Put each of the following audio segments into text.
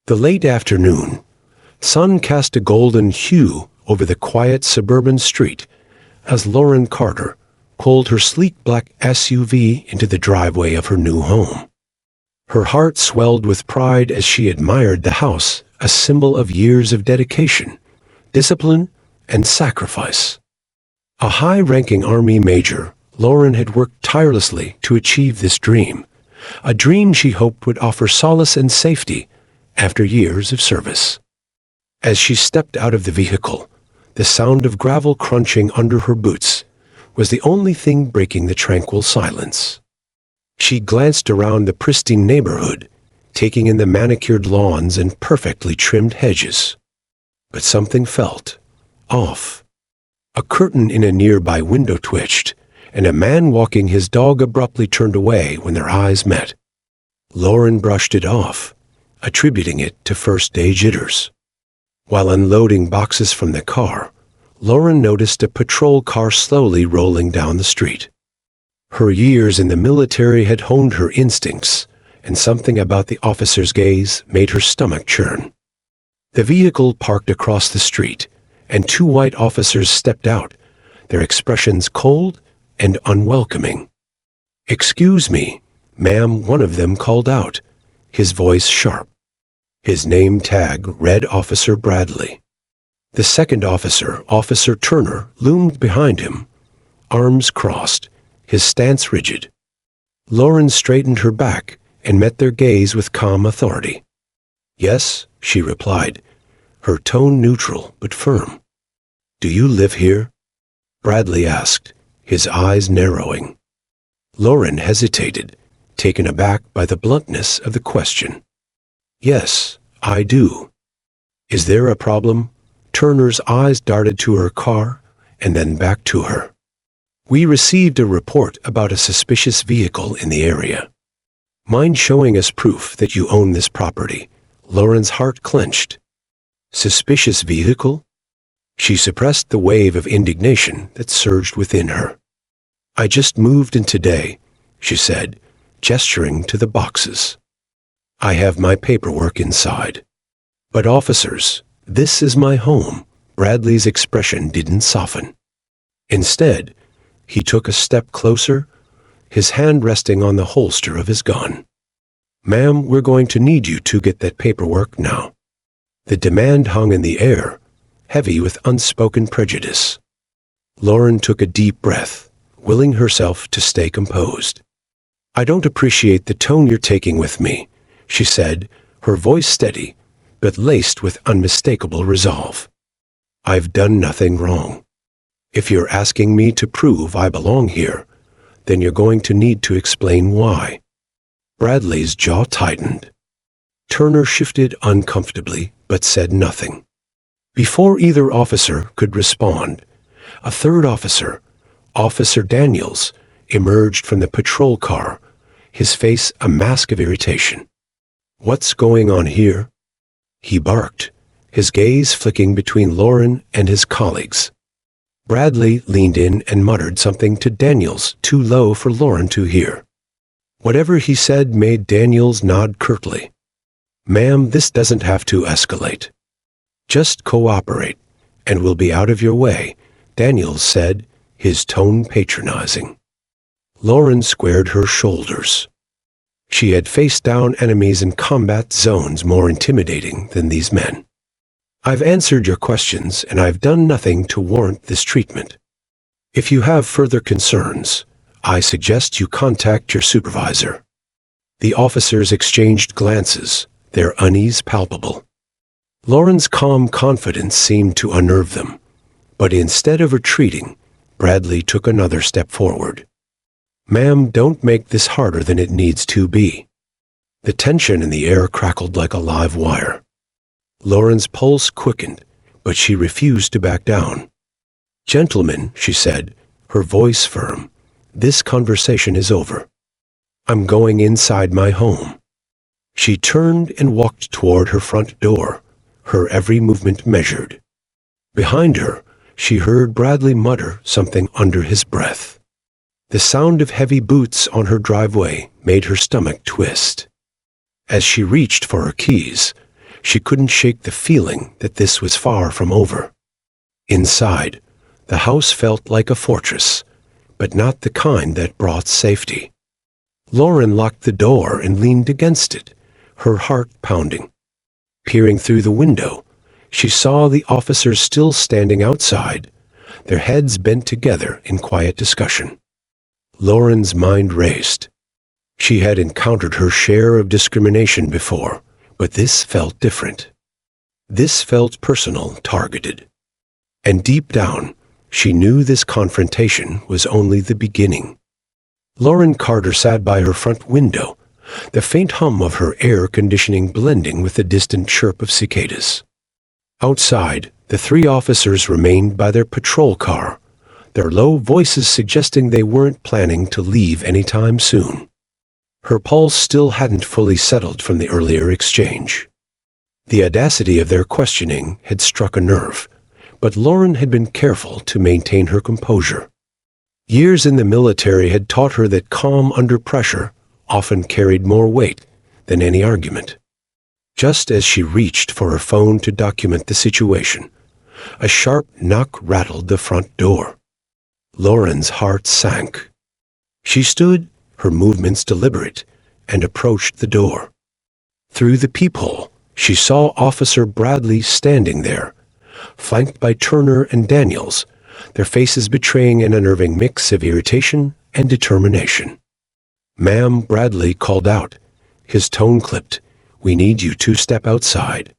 The late afternoon sun cast a golden hue over the quiet suburban street as Lauren Carter pulled her sleek black SUV into the driveway of her new home. Her heart swelled with pride as she admired the house, a symbol of years of dedication, discipline, and sacrifice. A high-ranking Army major, Lauren had worked tirelessly to achieve this dream, a dream she hoped would offer solace and safety after years of service. As she stepped out of the vehicle, the sound of gravel crunching under her boots was the only thing breaking the tranquil silence. She glanced around the pristine neighborhood, taking in the manicured lawns and perfectly trimmed hedges. But something felt off. A curtain in a nearby window twitched, and a man walking his dog abruptly turned away when their eyes met. Lauren brushed it off, attributing it to first-day jitters. While unloading boxes from the car, Lauren noticed a patrol car slowly rolling down the street. Her years in the military had honed her instincts, and something about the officer's gaze made her stomach churn. The vehicle parked across the street, and two white officers stepped out, their expressions cold and unwelcoming. "Excuse me, ma'am," one of them called out, his voice sharp. His name tag read Officer Bradley. The second officer, Officer Turner, loomed behind him, arms crossed, his stance rigid. Lauren straightened her back and met their gaze with calm authority. "Yes," she replied, her tone neutral but firm. "Do you live here?" Bradley asked, his eyes narrowing. Lauren hesitated, taken aback by the bluntness of the question. "Yes, I do." "Is there a problem?" Turner's eyes darted to her car and then back to her. "We received a report about a suspicious vehicle in the area. Mind showing us proof that you own this property?" Lauren's heart clenched. Suspicious vehicle? She suppressed the wave of indignation that surged within her. "I just moved in today," she said, gesturing to the boxes. "I have my paperwork inside." "But officers, this is my home." Bradley's expression didn't soften. Instead, he took a step closer, his hand resting on the holster of his gun. "Ma'am, we're going to need you to get that paperwork now." The demand hung in the air, heavy with unspoken prejudice. Lauren took a deep breath, willing herself to stay composed. "I don't appreciate the tone you're taking with me," she said, her voice steady, but laced with unmistakable resolve. "I've done nothing wrong. If you're asking me to prove I belong here, then you're going to need to explain why." Bradley's jaw tightened. Turner shifted uncomfortably, but said nothing. Before either officer could respond, a third officer, Officer Daniels, emerged from the patrol car, his face a mask of irritation. "What's going on here?" he barked, his gaze flicking between Lauren and his colleagues. Bradley leaned in and muttered something to Daniels, too low for Lauren to hear. Whatever he said made Daniels nod curtly. "Ma'am, this doesn't have to escalate. Just cooperate, and we'll be out of your way," Daniels said, his tone patronizing. Lauren squared her shoulders. She had faced down enemies in combat zones more intimidating than these men. "I've answered your questions, and I've done nothing to warrant this treatment. If you have further concerns, I suggest you contact your supervisor." The officers exchanged glances, their unease palpable. Lauren's calm confidence seemed to unnerve them, but instead of retreating, Bradley took another step forward. "Ma'am, don't make this harder than it needs to be." The tension in the air crackled like a live wire. Lauren's pulse quickened, but she refused to back down. "Gentlemen," she said, her voice firm, "this conversation is over. I'm going inside my home." She turned and walked toward her front door, her every movement measured. Behind her, she heard Bradley mutter something under his breath. The sound of heavy boots on her driveway made her stomach twist. As she reached for her keys, she couldn't shake the feeling that this was far from over. Inside, the house felt like a fortress, but not the kind that brought safety. Lauren locked the door and leaned against it, her heart pounding. Peering through the window, she saw the officers still standing outside, their heads bent together in quiet discussion. Lauren's mind raced. She had encountered her share of discrimination before, but this felt different. This felt personal, targeted. And deep down, she knew this confrontation was only the beginning. Lauren Carter sat by her front window, the faint hum of her air conditioning blending with the distant chirp of cicadas. Outside, the three officers remained by their patrol car, their low voices suggesting they weren't planning to leave anytime soon. Her pulse still hadn't fully settled from the earlier exchange. The audacity of their questioning had struck a nerve, but Lauren had been careful to maintain her composure. Years in the military had taught her that calm under pressure often carried more weight than any argument. Just as she reached for her phone to document the situation, a sharp knock rattled the front door. Lauren's heart sank. She stood, her movements deliberate, and approached the door. Through the peephole, she saw Officer Bradley standing there, flanked by Turner and Daniels, their faces betraying an unnerving mix of irritation and determination. "Ma'am," Bradley called out, his tone clipped, "we need you to step outside."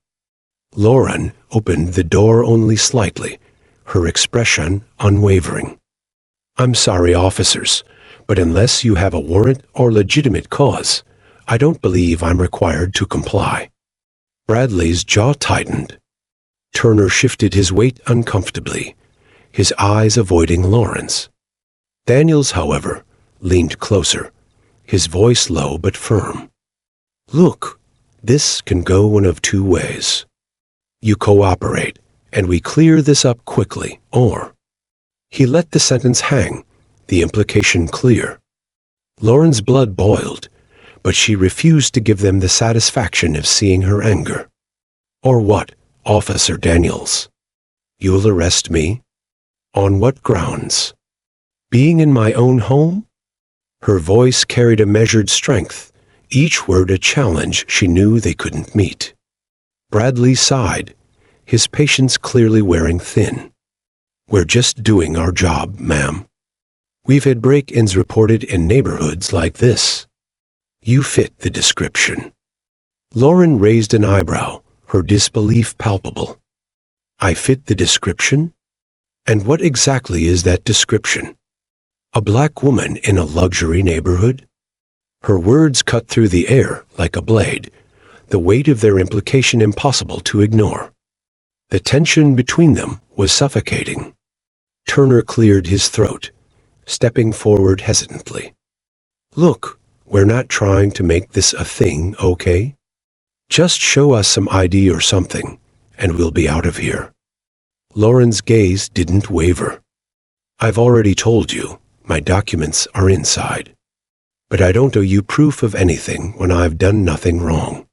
Lauren opened the door only slightly, her expression unwavering. "I'm sorry, officers, but unless you have a warrant or legitimate cause, I don't believe I'm required to comply." Bradley's jaw tightened. Turner shifted his weight uncomfortably, his eyes avoiding Lauren's. Daniels, however, leaned closer, his voice low but firm. "Look, this can go one of two ways. You cooperate, and we clear this up quickly, or—" He let the sentence hang, the implication clear. Lauren's blood boiled, but she refused to give them the satisfaction of seeing her anger. "Or what, Officer Daniels? You'll arrest me? On what grounds? Being in my own home?" Her voice carried a measured strength, each word a challenge she knew they couldn't meet. Bradley sighed, his patience clearly wearing thin. "We're just doing our job, ma'am. We've had break-ins reported in neighborhoods like this. You fit the description." Lauren raised an eyebrow, her disbelief palpable. "I fit the description? And what exactly is that description? A black woman in a luxury neighborhood?" Her words cut through the air like a blade, the weight of their implication impossible to ignore. The tension between them was suffocating. Turner cleared his throat, stepping forward hesitantly. "Look, we're not trying to make this a thing, okay? Just show us some ID or something, and we'll be out of here." Lauren's gaze didn't waver. "I've already told you, my documents are inside. But I don't owe you proof of anything when I've done nothing wrong.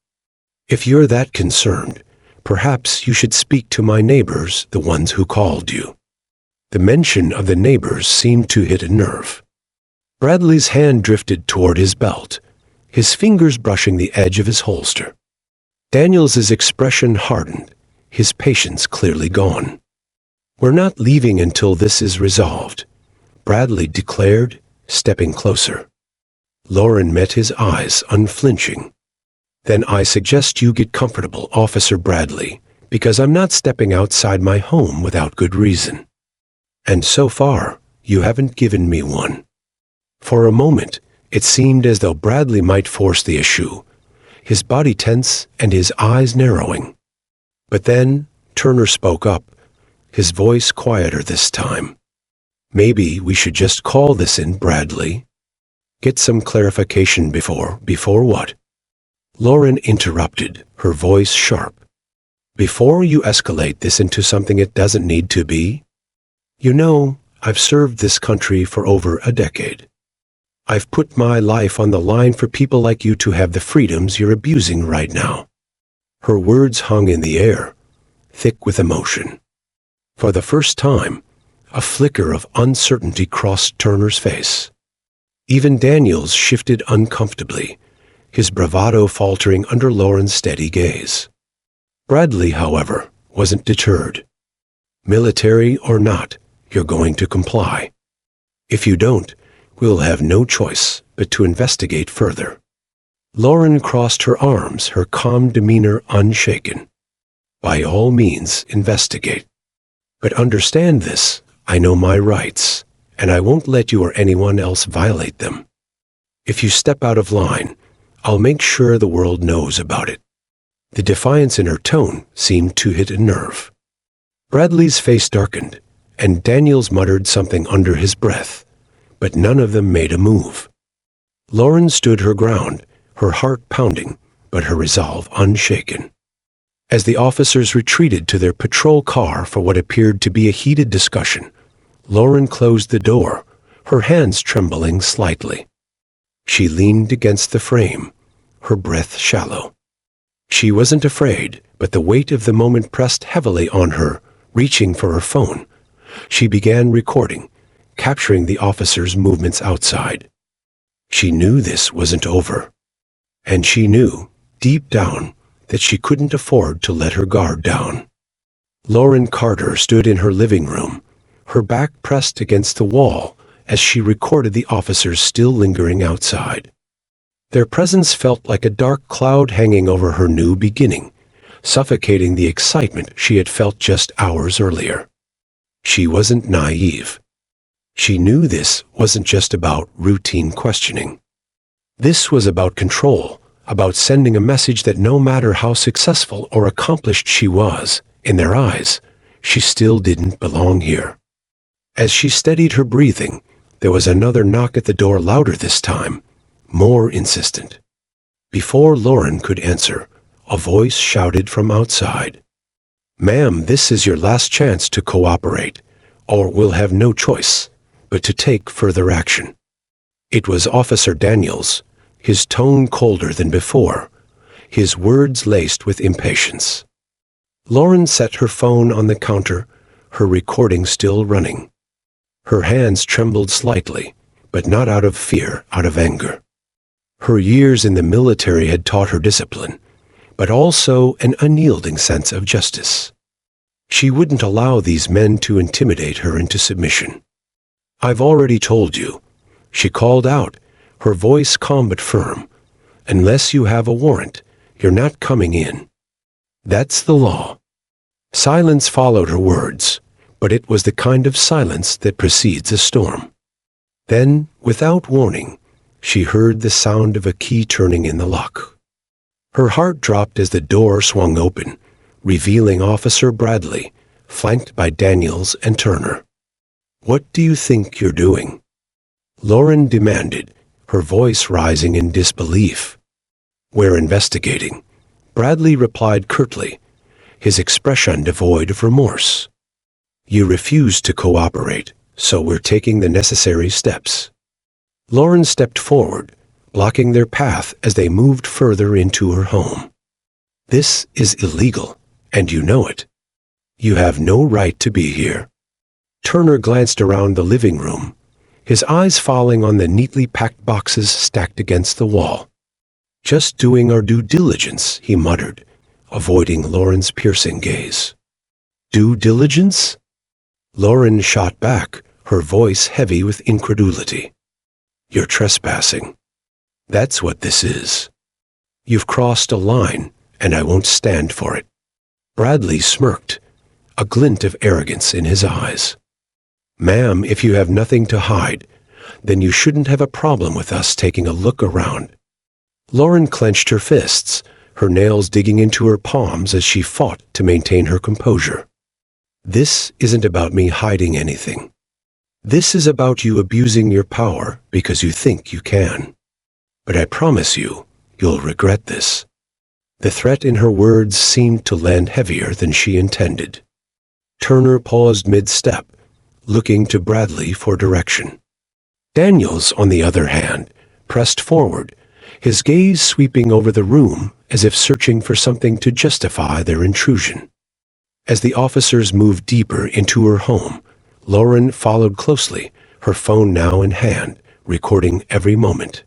If you're that concerned, perhaps you should speak to my neighbors, the ones who called you." The mention of the neighbors seemed to hit a nerve. Bradley's hand drifted toward his belt, his fingers brushing the edge of his holster. Daniels's expression hardened, his patience clearly gone. "We're not leaving until this is resolved," Bradley declared, stepping closer. Lauren met his eyes, unflinching. "Then I suggest you get comfortable, Officer Bradley, because I'm not stepping outside my home without good reason. And so far, you haven't given me one." For a moment, it seemed as though Bradley might force the issue, his body tense and his eyes narrowing. But then, Turner spoke up, his voice quieter this time. "Maybe we should just call this in, Bradley. Get some clarification before what?" Lauren interrupted, her voice sharp. "Before you escalate this into something it doesn't need to be? You know, I've served this country for over a decade. I've put my life on the line for people like you to have the freedoms you're abusing right now." Her words hung in the air, thick with emotion. For the first time, a flicker of uncertainty crossed Turner's face. Even Daniels shifted uncomfortably, his bravado faltering under Lauren's steady gaze. Bradley, however, wasn't deterred. Military or not, you're going to comply. If you don't, we'll have no choice but to investigate further. Lauren crossed her arms, her calm demeanor unshaken. By all means, investigate. But understand this, I know my rights, and I won't let you or anyone else violate them. If you step out of line, I'll make sure the world knows about it. The defiance in her tone seemed to hit a nerve. Bradley's face darkened, and Daniels muttered something under his breath, but none of them made a move. Lauren stood her ground, her heart pounding, but her resolve unshaken. As the officers retreated to their patrol car for what appeared to be a heated discussion, Lauren closed the door, her hands trembling slightly. She leaned against the frame, her breath shallow. She wasn't afraid, but the weight of the moment pressed heavily on her. Reaching for her phone, she began recording, capturing the officers' movements outside. She knew this wasn't over. And she knew, deep down, that she couldn't afford to let her guard down. Lauren Carter stood in her living room, her back pressed against the wall as she recorded the officers still lingering outside. Their presence felt like a dark cloud hanging over her new beginning, suffocating the excitement she had felt just hours earlier. She wasn't naive. She knew this wasn't just about routine questioning. This was about control, about sending a message that no matter how successful or accomplished she was, in their eyes, she still didn't belong here. As she steadied her breathing, there was another knock at the door, louder this time, more insistent. Before Lauren could answer, a voice shouted from outside, "Ma'am, this is your last chance to cooperate, or we'll have no choice but to take further action." It was Officer Daniels, his tone colder than before, his words laced with impatience. Lauren set her phone on the counter, her recording still running. Her hands trembled slightly, but not out of fear, out of anger. Her years in the military had taught her discipline, but also an unyielding sense of justice. She wouldn't allow these men to intimidate her into submission. "I've already told you," she called out, her voice calm but firm. "Unless you have a warrant, you're not coming in. That's the law." Silence followed her words, but it was the kind of silence that precedes a storm. Then, without warning, she heard the sound of a key turning in the lock. Her heart dropped as the door swung open, revealing Officer Bradley, flanked by Daniels and Turner. "What do you think you're doing?" Lauren demanded, her voice rising in disbelief. "We're investigating," Bradley replied curtly, his expression devoid of remorse. "You refuse to cooperate, so we're taking the necessary steps." Lauren stepped forward, blocking their path as they moved further into her home. "This is illegal, and you know it. You have no right to be here." Turner glanced around the living room, his eyes falling on the neatly packed boxes stacked against the wall. "Just doing our due diligence," he muttered, avoiding Lauren's piercing gaze. "Due diligence?" Lauren shot back, her voice heavy with incredulity. "You're trespassing. That's what this is. You've crossed a line, and I won't stand for it." Bradley smirked, a glint of arrogance in his eyes. "Ma'am, if you have nothing to hide, then you shouldn't have a problem with us taking a look around." Lauren clenched her fists, her nails digging into her palms as she fought to maintain her composure. "This isn't about me hiding anything. This is about you abusing your power because you think you can. But I promise you, you'll regret this." The threat in her words seemed to land heavier than she intended. Turner paused mid-step, looking to Bradley for direction. Daniels, on the other hand, pressed forward, his gaze sweeping over the room as if searching for something to justify their intrusion. As the officers moved deeper into her home, Lauren followed closely, her phone now in hand, recording every moment.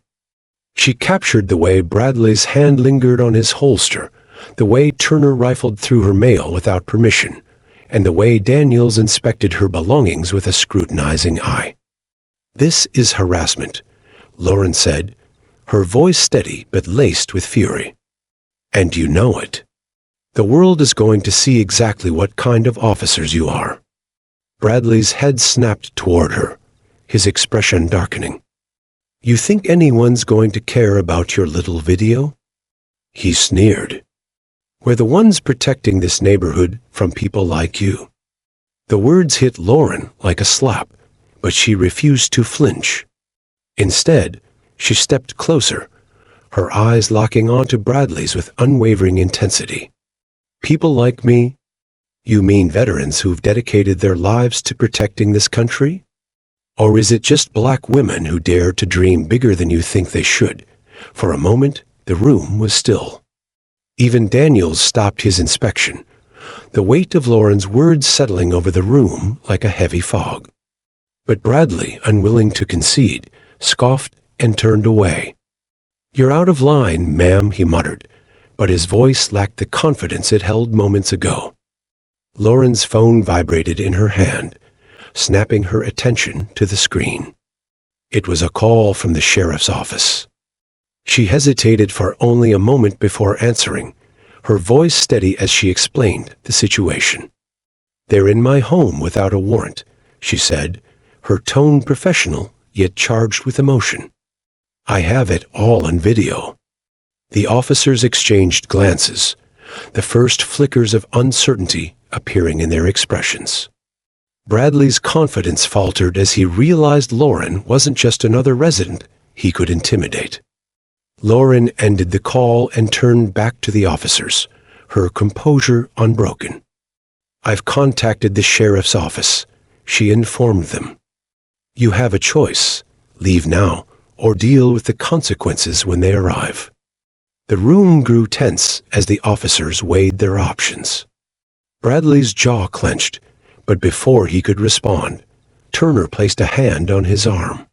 She captured the way Bradley's hand lingered on his holster, the way Turner rifled through her mail without permission, and the way Daniels inspected her belongings with a scrutinizing eye. "This is harassment," Lauren said, her voice steady but laced with fury. "And you know it. The world is going to see exactly what kind of officers you are." Bradley's head snapped toward her, his expression darkening. "You think anyone's going to care about your little video?" He sneered. "We're the ones protecting this neighborhood from people like you." The words hit Lauren like a slap, but she refused to flinch. Instead, she stepped closer, her eyes locking onto Bradley's with unwavering intensity. "People like me? You mean veterans who've dedicated their lives to protecting this country? Or is it just black women who dare to dream bigger than you think they should?" For a moment, the room was still. Even Daniels stopped his inspection, the weight of Lauren's words settling over the room like a heavy fog. But Bradley, unwilling to concede, scoffed and turned away. "You're out of line, ma'am," he muttered, but his voice lacked the confidence it held moments ago. Lauren's phone vibrated in her hand, snapping her attention to the screen. It was a call from the sheriff's office. She hesitated for only a moment before answering, her voice steady as she explained the situation. "They're in my home without a warrant," she said, her tone professional yet charged with emotion. "I have it all on video." The officers exchanged glances, the first flickers of uncertainty appearing in their expressions. Bradley's confidence faltered as he realized Lauren wasn't just another resident he could intimidate. Lauren ended the call and turned back to the officers, her composure unbroken. "I've contacted the sheriff's office," she informed them. "You have a choice. Leave now, or deal with the consequences when they arrive." The room grew tense as the officers weighed their options. Bradley's jaw clenched, but before he could respond, Turner placed a hand on his arm.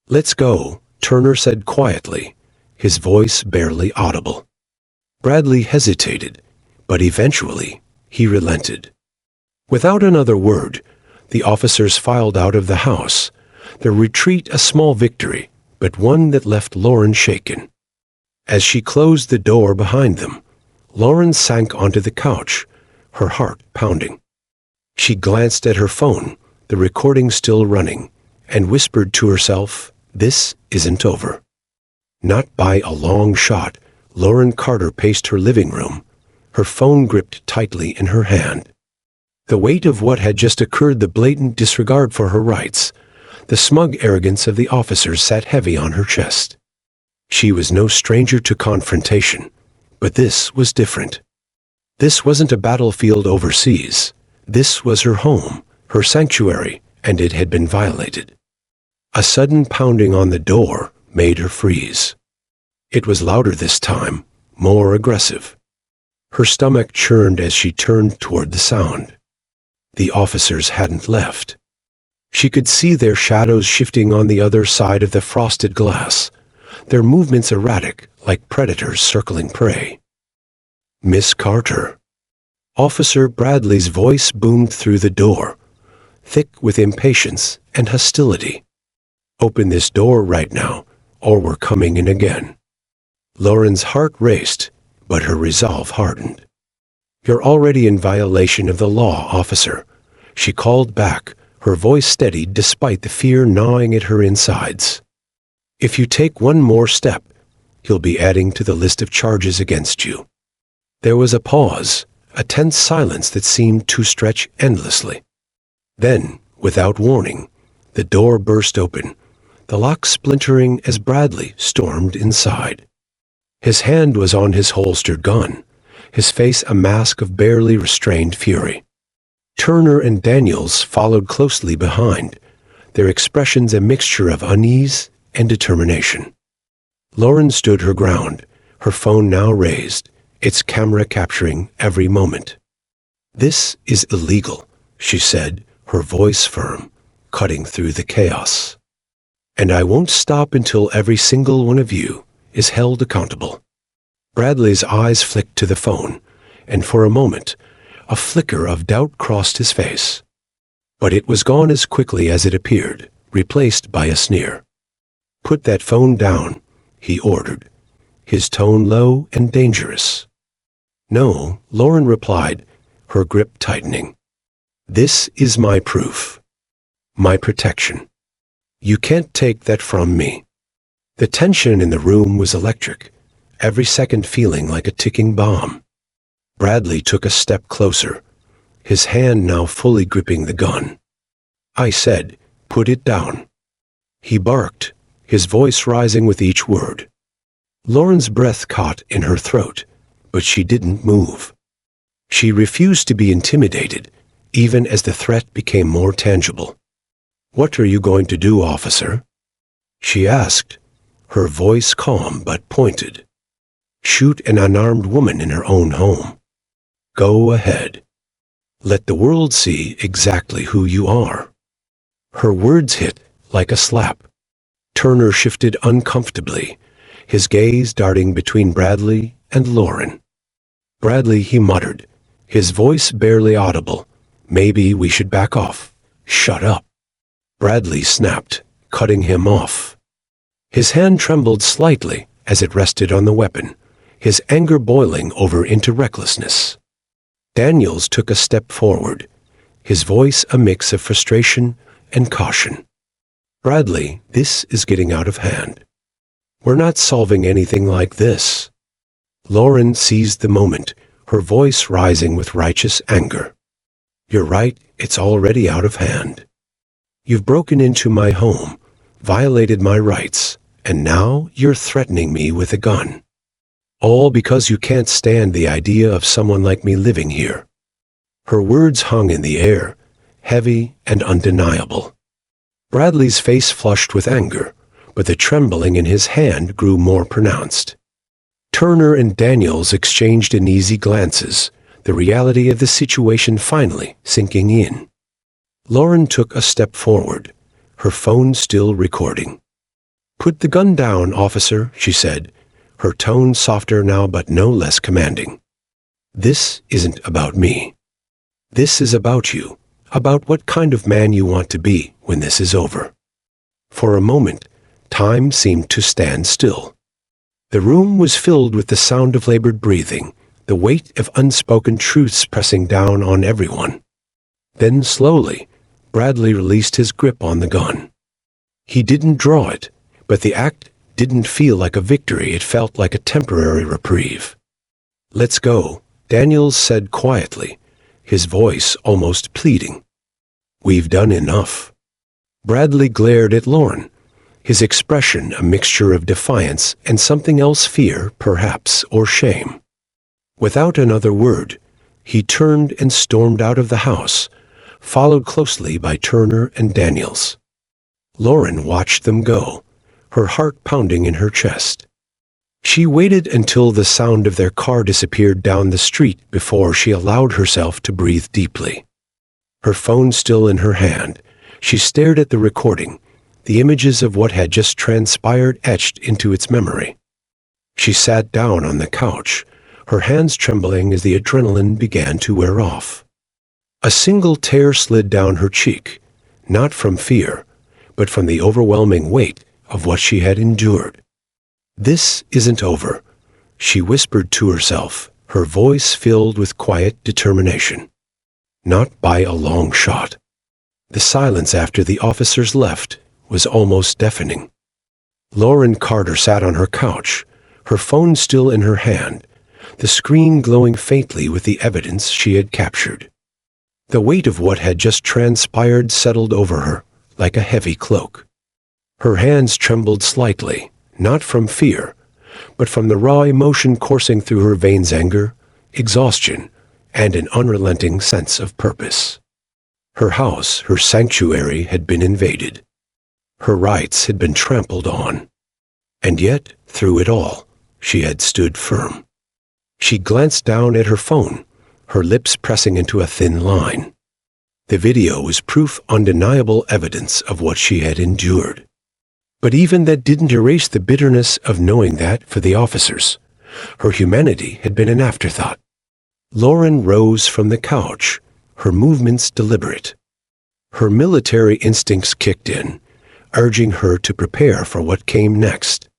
"Let's go," Turner said quietly, his voice barely audible. Bradley hesitated, but eventually he relented. Without another word, the officers filed out of the house, their retreat a small victory, but one that left Lauren shaken. As she closed the door behind them, Lauren sank onto the couch, her heart pounding. She glanced at her phone, the recording still running, and whispered to herself, "This isn't over." Not by a long shot, Lauren Carter paced her living room, her phone gripped tightly in her hand. The weight of what had just occurred, the blatant disregard for her rights, the smug arrogance of the officers sat heavy on her chest. She was no stranger to confrontation, but this was different. This wasn't a battlefield overseas. This was her home, her sanctuary, and it had been violated. A sudden pounding on the door made her freeze. It was louder this time, more aggressive. Her stomach churned as she turned toward the sound. The officers hadn't left. She could see their shadows shifting on the other side of the frosted glass, their movements erratic like predators circling prey. "Miss Carter." Officer Bradley's voice boomed through the door, thick with impatience and hostility. "Open this door right now, or we're coming in again." Lauren's heart raced, but her resolve hardened. "You're already in violation of the law, officer," she called back, her voice steady despite the fear gnawing at her insides. "If you take one more step, you'll be adding to the list of charges against you." There was a pause, a tense silence that seemed to stretch endlessly. Then, without warning, the door burst open, the lock splintering as Bradley stormed inside. His hand was on his holstered gun, his face a mask of barely restrained fury. Turner and Daniels followed closely behind, their expressions a mixture of unease and determination. Lauren stood her ground, her phone now raised, its camera capturing every moment. "This is illegal," she said, her voice firm, cutting through the chaos. "And I won't stop until every single one of you is held accountable." Bradley's eyes flicked to the phone, and for a moment, a flicker of doubt crossed his face. But it was gone as quickly as it appeared, replaced by a sneer. "Put that phone down," he ordered, his tone low and dangerous. "No," Lauren replied, her grip tightening. "This is my proof. My protection. You can't take that from me." The tension in the room was electric, every second feeling like a ticking bomb. Bradley took a step closer, his hand now fully gripping the gun. "I said, put it down." He barked, his voice rising with each word. Lauren's breath caught in her throat, but she didn't move. She refused to be intimidated, even as the threat became more tangible. "What are you going to do, officer?" she asked, her voice calm but pointed. "Shoot an unarmed woman in her own home. Go ahead. Let the world see exactly who you are." Her words hit like a slap. Turner shifted uncomfortably, his gaze darting between Bradley and Lauren. "Bradley," he muttered, his voice barely audible, "maybe we should back off." "Shut up." Bradley snapped, cutting him off. His hand trembled slightly as it rested on the weapon, his anger boiling over into recklessness. Daniels took a step forward, his voice a mix of frustration and caution. "Bradley, this is getting out of hand. We're not solving anything like this." Lauren seized the moment, her voice rising with righteous anger. "You're right, it's already out of hand. You've broken into my home, violated my rights, and now you're threatening me with a gun. All because you can't stand the idea of someone like me living here." Her words hung in the air, heavy and undeniable. Bradley's face flushed with anger, but the trembling in his hand grew more pronounced. Turner and Daniels exchanged uneasy glances, the reality of the situation finally sinking in. Lauren took a step forward, her phone still recording. "Put the gun down, officer," she said, her tone softer now but no less commanding. "This isn't about me. This is about you, about what kind of man you want to be when this is over." For a moment, time seemed to stand still. The room was filled with the sound of labored breathing, the weight of unspoken truths pressing down on everyone. Then slowly, Bradley released his grip on the gun. He didn't draw it, but the act didn't feel like a victory, it felt like a temporary reprieve. "Let's go," Daniels said quietly, his voice almost pleading. "We've done enough." Bradley glared at Lauren, his expression a mixture of defiance and something else, fear, perhaps, or shame. Without another word, he turned and stormed out of the house, followed closely by Turner and Daniels. Lauren watched them go, her heart pounding in her chest. She waited until the sound of their car disappeared down the street before she allowed herself to breathe deeply. Her phone still in her hand, she stared at the recording, the images of what had just transpired etched into its memory. She sat down on the couch, her hands trembling as the adrenaline began to wear off. A single tear slid down her cheek, not from fear, but from the overwhelming weight of what she had endured. "This isn't over," she whispered to herself, her voice filled with quiet determination. Not by a long shot. The silence after the officers left was almost deafening. Lauren Carter sat on her couch, her phone still in her hand, the screen glowing faintly with the evidence she had captured. The weight of what had just transpired settled over her like a heavy cloak. Her hands trembled slightly, not from fear, but from the raw emotion coursing through her veins: anger, exhaustion, and an unrelenting sense of purpose. Her house, her sanctuary, had been invaded. Her rights had been trampled on. And yet, through it all, she had stood firm. She glanced down at her phone, her lips pressing into a thin line. The video was proof, undeniable evidence of what she had endured. But even that didn't erase the bitterness of knowing that, for the officers, her humanity had been an afterthought. Lauren rose from the couch, her movements deliberate. Her military instincts kicked in, urging her to prepare for what came next.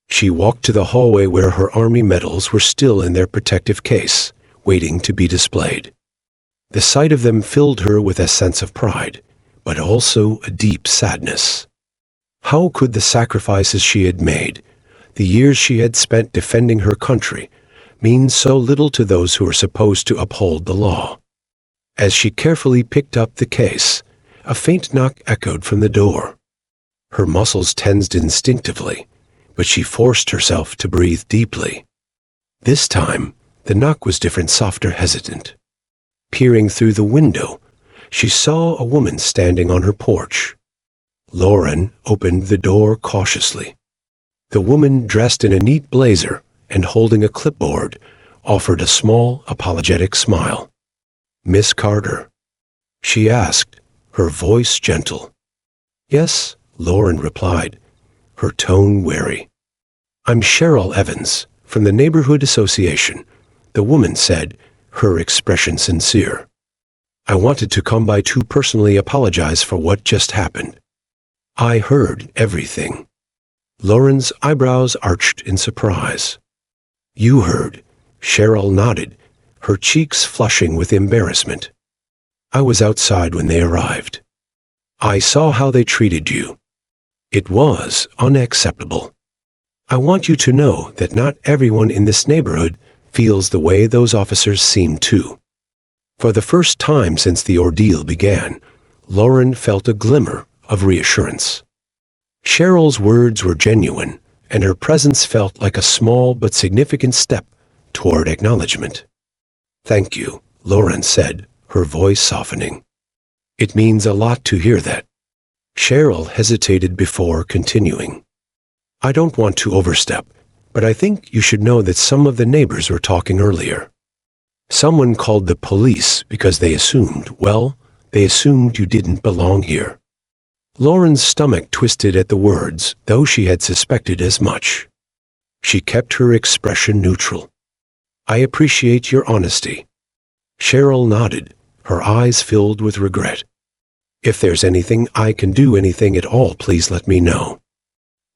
She walked to the hallway where her Army medals were still in their protective case, waiting to be displayed. The sight of them filled her with a sense of pride, but also a deep sadness. How could the sacrifices she had made, the years she had spent defending her country, mean so little to those who are supposed to uphold the law? As she carefully picked up the case, a faint knock echoed from the door. Her muscles tensed instinctively, but she forced herself to breathe deeply. This time, the knock was different, softer, hesitant. Peering through the window, she saw a woman standing on her porch. Lauren opened the door cautiously. The woman, dressed in a neat blazer and holding a clipboard, offered a small, apologetic smile. "Miss Carter?" she asked, her voice gentle. "Yes," Lauren replied, her tone wary. "I'm Cheryl Evans, from the Neighborhood Association," the woman said, her expression sincere. "I wanted to come by to personally apologize for what just happened. I heard everything." Lauren's eyebrows arched in surprise. "You heard?" Cheryl nodded, her cheeks flushing with embarrassment. "I was outside when they arrived. I saw how they treated you. It was unacceptable. I want you to know that not everyone in this neighborhood feels the way those officers seem to." For the first time since the ordeal began, Lauren felt a glimmer of reassurance. Cheryl's words were genuine, and her presence felt like a small but significant step toward acknowledgement. "Thank you," Lauren said, her voice softening. "It means a lot to hear that." Cheryl hesitated before continuing. "I don't want to overstep, but I think you should know that some of the neighbors were talking earlier. Someone called the police because they assumed you didn't belong here." Lauren's stomach twisted at the words, though she had suspected as much. She kept her expression neutral. "I appreciate your honesty." Cheryl nodded, her eyes filled with regret. "If there's anything I can do, anything at all, please let me know."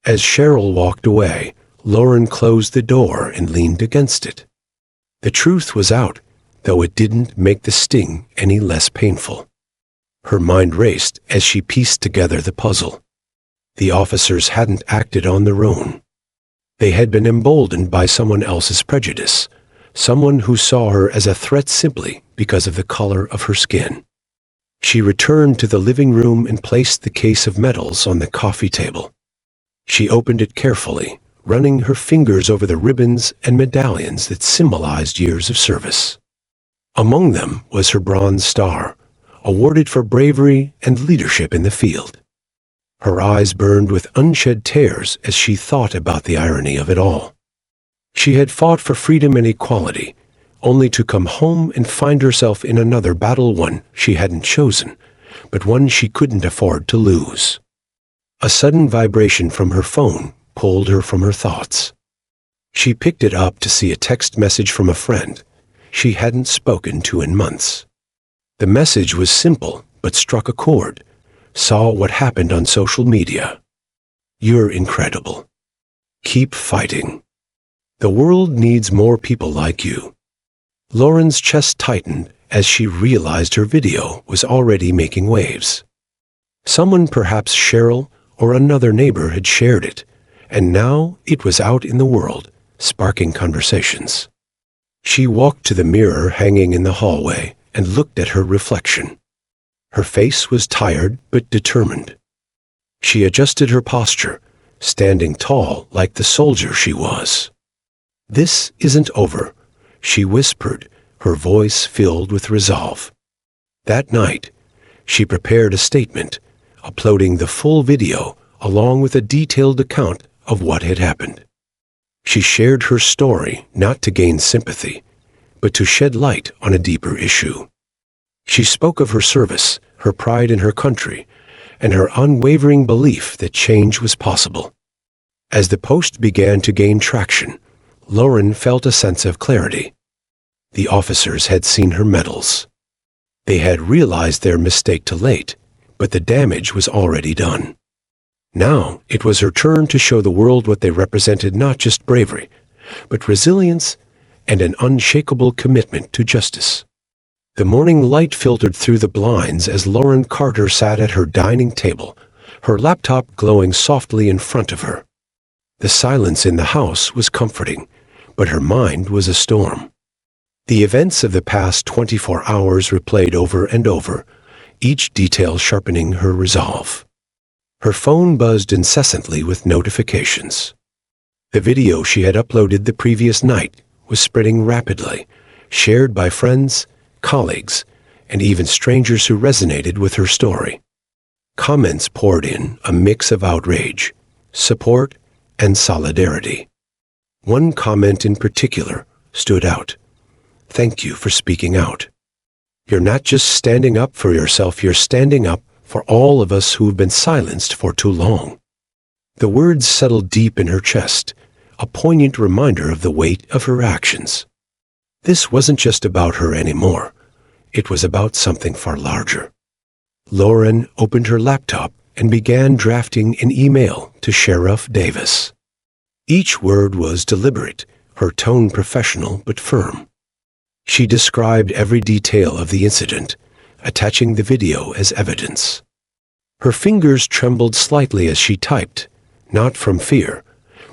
As Cheryl walked away, Lauren closed the door and leaned against it. The truth was out, though it didn't make the sting any less painful. Her mind raced as she pieced together the puzzle. The officers hadn't acted on their own. They had been emboldened by someone else's prejudice, someone who saw her as a threat simply because of the color of her skin. She returned to the living room and placed the case of medals on the coffee table. She opened it carefully, running her fingers over the ribbons and medallions that symbolized years of service. Among them was her Bronze Star, awarded for bravery and leadership in the field. Her eyes burned with unshed tears as she thought about the irony of it all. She had fought for freedom and equality, only to come home and find herself in another battle, one she hadn't chosen, but one she couldn't afford to lose. A sudden vibration from her phone pulled her from her thoughts. She picked it up to see a text message from a friend she hadn't spoken to in months. The message was simple but struck a chord. "Saw what happened on social media. You're incredible. Keep fighting. The world needs more people like you." Lauren's chest tightened as she realized her video was already making waves. Someone, perhaps Cheryl or another neighbor, had shared it, and now it was out in the world, sparking conversations. She walked to the mirror hanging in the hallway and looked at her reflection. Her face was tired but determined. She adjusted her posture, standing tall like the soldier she was. "This isn't over," she whispered, her voice filled with resolve. That night, she prepared a statement, uploading the full video along with a detailed account of what had happened. She shared her story not to gain sympathy, but to shed light on a deeper issue. She spoke of her service, her pride in her country, and her unwavering belief that change was possible. As the post began to gain traction, Lauren felt a sense of clarity. The officers had seen her medals. They had realized their mistake too late, but the damage was already done. Now it was her turn to show the world what they represented: not just bravery, but resilience and an unshakable commitment to justice. The morning light filtered through the blinds as Lauren Carter sat at her dining table, her laptop glowing softly in front of her. The silence in the house was comforting, but her mind was a storm. The events of the past 24 hours replayed over and over, each detail sharpening her resolve. Her phone buzzed incessantly with notifications. The video she had uploaded the previous night was spreading rapidly, shared by friends, colleagues, and even strangers who resonated with her story. Comments poured in, a mix of outrage, support, and solidarity. One comment in particular stood out. "Thank you for speaking out. You're not just standing up for yourself, you're standing up for all of us who've been silenced for too long." The words settled deep in her chest, a poignant reminder of the weight of her actions. This wasn't just about her anymore. It was about something far larger. Lauren opened her laptop and began drafting an email to Sheriff Davis. Each word was deliberate, her tone professional but firm. She described every detail of the incident, attaching the video as evidence. Her fingers trembled slightly as she typed, not from fear,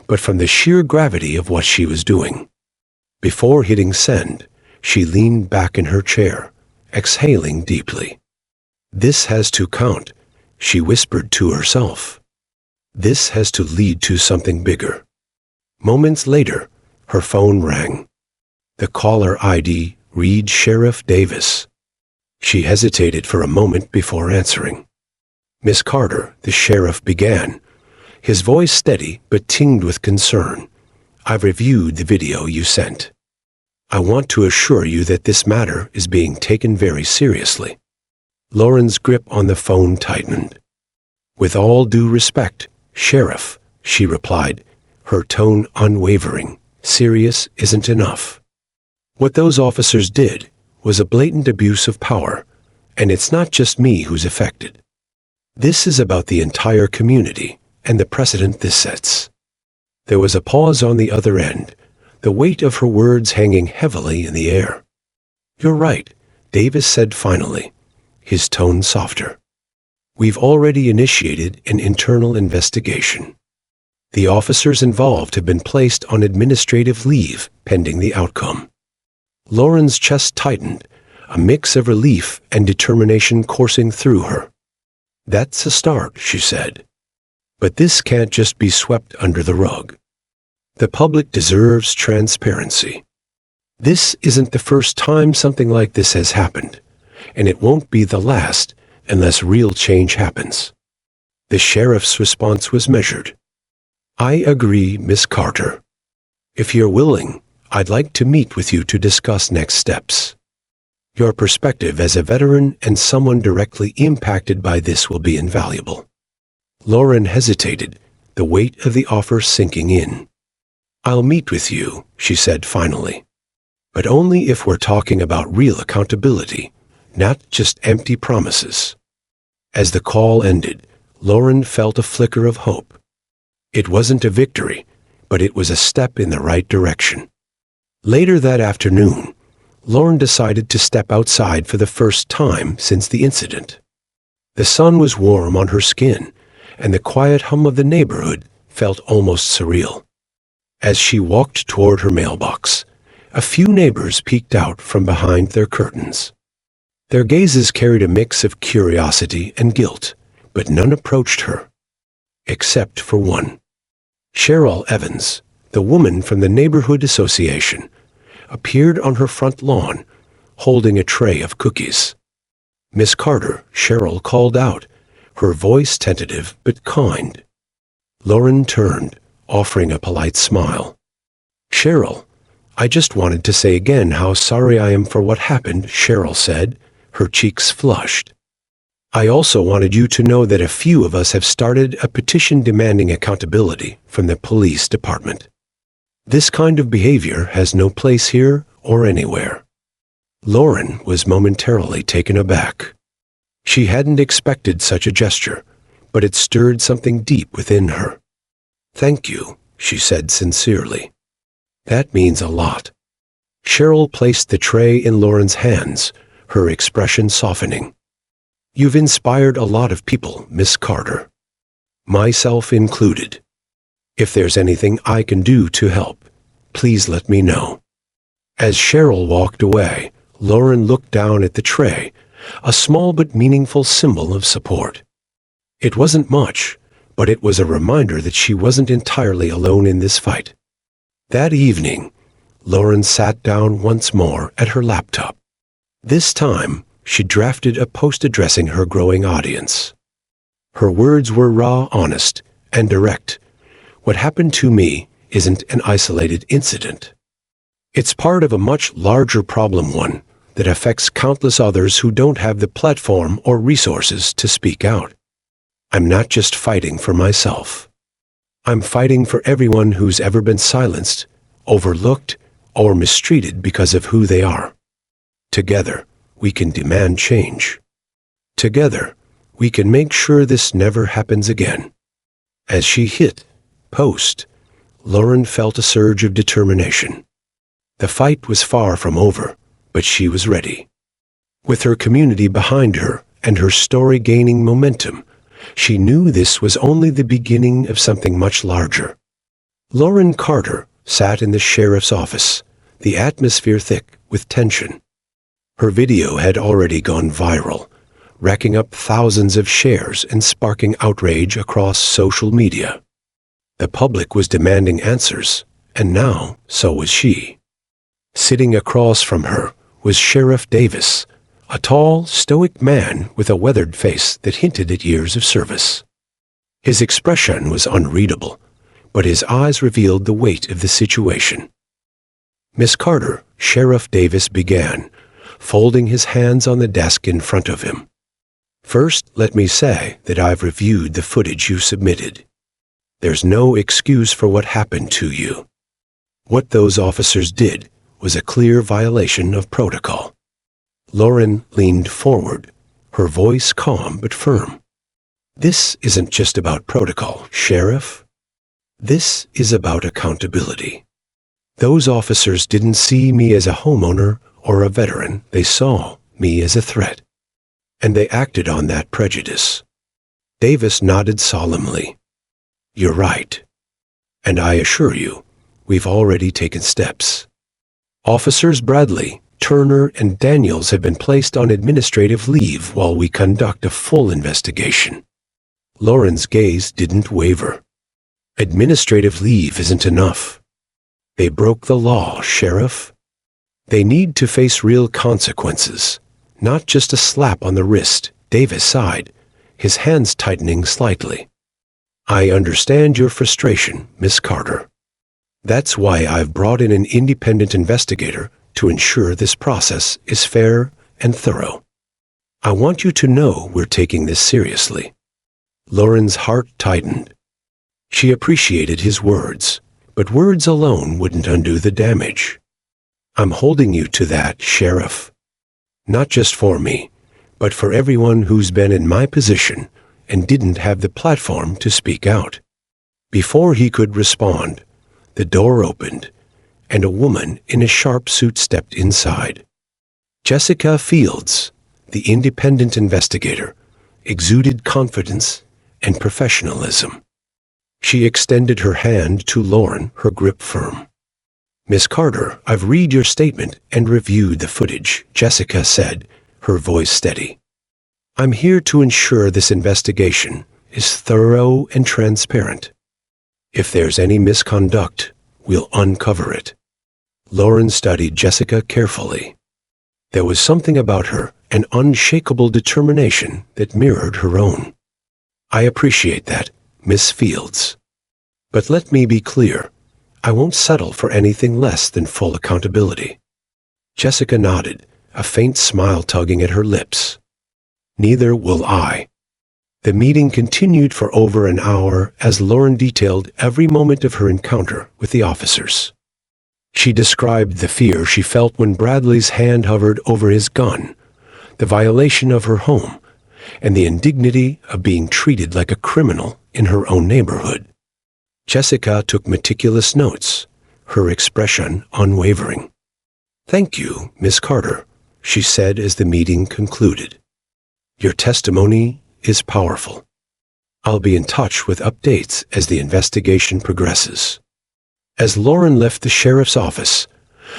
but from the sheer gravity of what she was doing. Before hitting send, she leaned back in her chair, exhaling deeply. "This has to count," she whispered to herself. "This has to lead to something bigger." Moments later, her phone rang. The caller ID read Sheriff Davis. She hesitated for a moment before answering. "Miss Carter," the sheriff began, his voice steady but tinged with concern. "I've reviewed the video you sent. I want to assure you that this matter is being taken very seriously." Lauren's grip on the phone tightened. "With all due respect, Sheriff," she replied, her tone unwavering, "serious isn't enough. What those officers did was a blatant abuse of power, and it's not just me who's affected. This is about the entire community and the precedent this sets." There was a pause on the other end, the weight of her words hanging heavily in the air. "You're right," Davis said finally, his tone softer. "We've already initiated an internal investigation. The officers involved have been placed on administrative leave pending the outcome." Lauren's chest tightened, a mix of relief and determination coursing through her. "That's a start," she said. "But this can't just be swept under the rug. The public deserves transparency. This isn't the first time something like this has happened, and it won't be the last unless real change happens." The sheriff's response was measured. "I agree, Miss Carter. If you're willing, I'd like to meet with you to discuss next steps. Your perspective as a veteran and someone directly impacted by this will be invaluable." Lauren hesitated, the weight of the offer sinking in. "I'll meet with you," she said finally. "But only if we're talking about real accountability, not just empty promises." As the call ended, Lauren felt a flicker of hope. It wasn't a victory, but it was a step in the right direction. Later that afternoon, Lauren decided to step outside for the first time since the incident. The sun was warm on her skin, and the quiet hum of the neighborhood felt almost surreal. As she walked toward her mailbox, a few neighbors peeked out from behind their curtains. Their gazes carried a mix of curiosity and guilt, but none approached her. Except for one. Cheryl Evans, the woman from the neighborhood association, appeared on her front lawn, holding a tray of cookies. "Miss Carter," Cheryl called out, her voice tentative but kind. Lauren turned, offering a polite smile. "Cheryl, I just wanted to say again how sorry I am for what happened," Cheryl said, her cheeks flushed. "I also wanted you to know that a few of us have started a petition demanding accountability from the police department. This kind of behavior has no place here or anywhere." Lauren was momentarily taken aback. She hadn't expected such a gesture, but it stirred something deep within her. "Thank you," she said sincerely. "That means a lot." Cheryl placed the tray in Lauren's hands, her expression softening. "You've inspired a lot of people, Miss Carter. Myself included. If there's anything I can do to help, please let me know." As Cheryl walked away, Lauren looked down at the tray, a small but meaningful symbol of support. It wasn't much, but it was a reminder that she wasn't entirely alone in this fight. That evening, Lauren sat down once more at her laptop. This time, she drafted a post addressing her growing audience. Her words were raw, honest, and direct. "What happened to me isn't an isolated incident. It's part of a much larger problem, one that affects countless others who don't have the platform or resources to speak out. I'm not just fighting for myself. I'm fighting for everyone who's ever been silenced, overlooked, or mistreated because of who they are. Together, we can demand change. Together, we can make sure this never happens again." As she hit post, Lauren felt a surge of determination. The fight was far from over, but she was ready. With her community behind her and her story gaining momentum, she knew this was only the beginning of something much larger. Lauren Carter sat in the sheriff's office, the atmosphere thick with tension. Her video had already gone viral, racking up thousands of shares and sparking outrage across social media. The public was demanding answers, and now so was she. Sitting across from her was Sheriff Davis, a tall, stoic man with a weathered face that hinted at years of service. His expression was unreadable, but his eyes revealed the weight of the situation. "Miss Carter," Sheriff Davis began, folding his hands on the desk in front of him. "First, let me say that I've reviewed the footage you submitted. There's no excuse for what happened to you. What those officers did was a clear violation of protocol." Lauren leaned forward, her voice calm but firm. "This isn't just about protocol, Sheriff. This is about accountability. Those officers didn't see me as a homeowner or a veteran. They saw me as a threat. And they acted on that prejudice." Davis nodded solemnly. "You're right. And I assure you, we've already taken steps. Officers Bradley, Turner, and Daniels have been placed on administrative leave while we conduct a full investigation." Lauren's gaze didn't waver. "Administrative leave isn't enough. They broke the law, Sheriff. They need to face real consequences, not just a slap on the wrist." Davis sighed, his hands tightening slightly. "I understand your frustration, Miss Carter. That's why I've brought in an independent investigator to ensure this process is fair and thorough. I want you to know we're taking this seriously." Lauren's heart tightened. She appreciated his words, but words alone wouldn't undo the damage. "I'm holding you to that, Sheriff. Not just for me, but for everyone who's been in my position and didn't have the platform to speak out." Before he could respond, the door opened, and a woman in a sharp suit stepped inside. Jessica Fields, the independent investigator, exuded confidence and professionalism. She extended her hand to Lauren, her grip firm. "Miss Carter, I've read your statement and reviewed the footage," Jessica said, her voice steady. "I'm here to ensure this investigation is thorough and transparent. If there's any misconduct, we'll uncover it." Lauren studied Jessica carefully. There was something about her, an unshakable determination that mirrored her own. "I appreciate that, Miss Fields. But let me be clear. I won't settle for anything less than full accountability." Jessica nodded, a faint smile tugging at her lips. "Neither will I." The meeting continued for over an hour as Lauren detailed every moment of her encounter with the officers. She described the fear she felt when Bradley's hand hovered over his gun, the violation of her home, and the indignity of being treated like a criminal in her own neighborhood. Jessica took meticulous notes, her expression unwavering. "Thank you, Miss Carter," she said as the meeting concluded. "Your testimony is powerful. I'll be in touch with updates as the investigation progresses." As Lauren left the sheriff's office,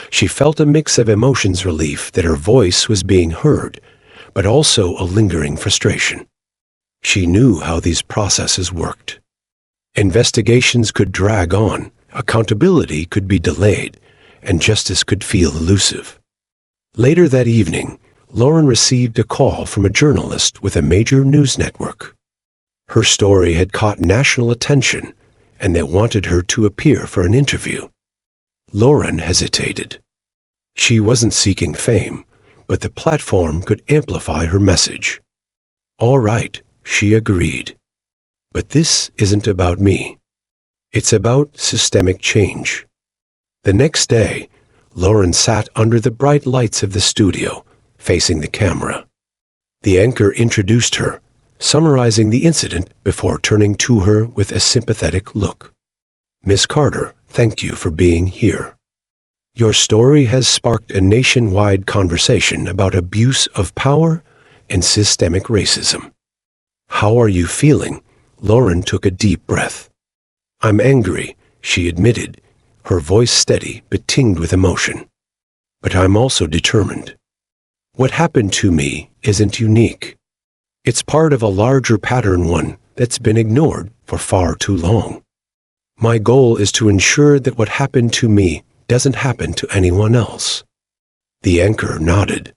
she felt a mix of emotions: relief that her voice was being heard, but also a lingering frustration. She knew how these processes worked. Investigations could drag on, accountability could be delayed, and justice could feel elusive. Later that evening, Lauren received a call from a journalist with a major news network. Her story had caught national attention, and they wanted her to appear for an interview. Lauren hesitated. She wasn't seeking fame, but the platform could amplify her message. "All right," she agreed. "But this isn't about me. It's about systemic change." The next day, Lauren sat under the bright lights of the studio, facing the camera. The anchor introduced her, summarizing the incident before turning to her with a sympathetic look. "Miss Carter, thank you for being here. Your story has sparked a nationwide conversation about abuse of power and systemic racism." "How are you feeling?" Lauren took a deep breath. "I'm angry," she admitted, her voice steady but tinged with emotion. "But I'm also determined. What happened to me isn't unique. It's part of a larger pattern, one that's been ignored for far too long. My goal is to ensure that what happened to me doesn't happen to anyone else." The anchor nodded.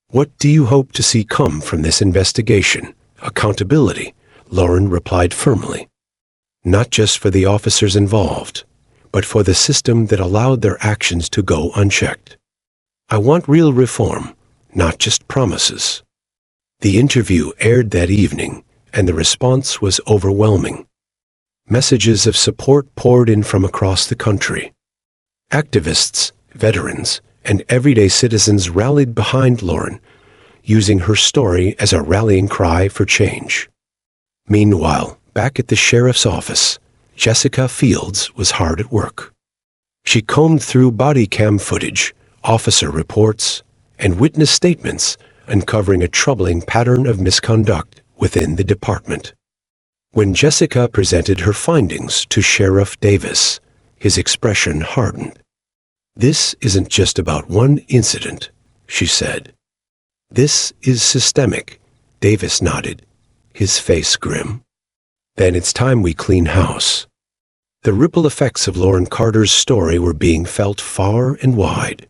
"What do you hope to see come from this investigation?" "Accountability," Lauren replied firmly. "Not just for the officers involved, but for the system that allowed their actions to go unchecked. I want real reform, not just promises." The interview aired that evening, and the response was overwhelming. Messages of support poured in from across the country. Activists, veterans, and everyday citizens rallied behind Lauren, using her story as a rallying cry for change. Meanwhile, back at the sheriff's office, Jessica Fields was hard at work. She combed through body cam footage, officer reports, and witness statements, uncovering a troubling pattern of misconduct within the department. When Jessica presented her findings to Sheriff Davis, his expression hardened. "This isn't just about one incident," she said. "This is systemic," Davis nodded, his face grim. "Then it's time we clean house." The ripple effects of Lauren Carter's story were being felt far and wide.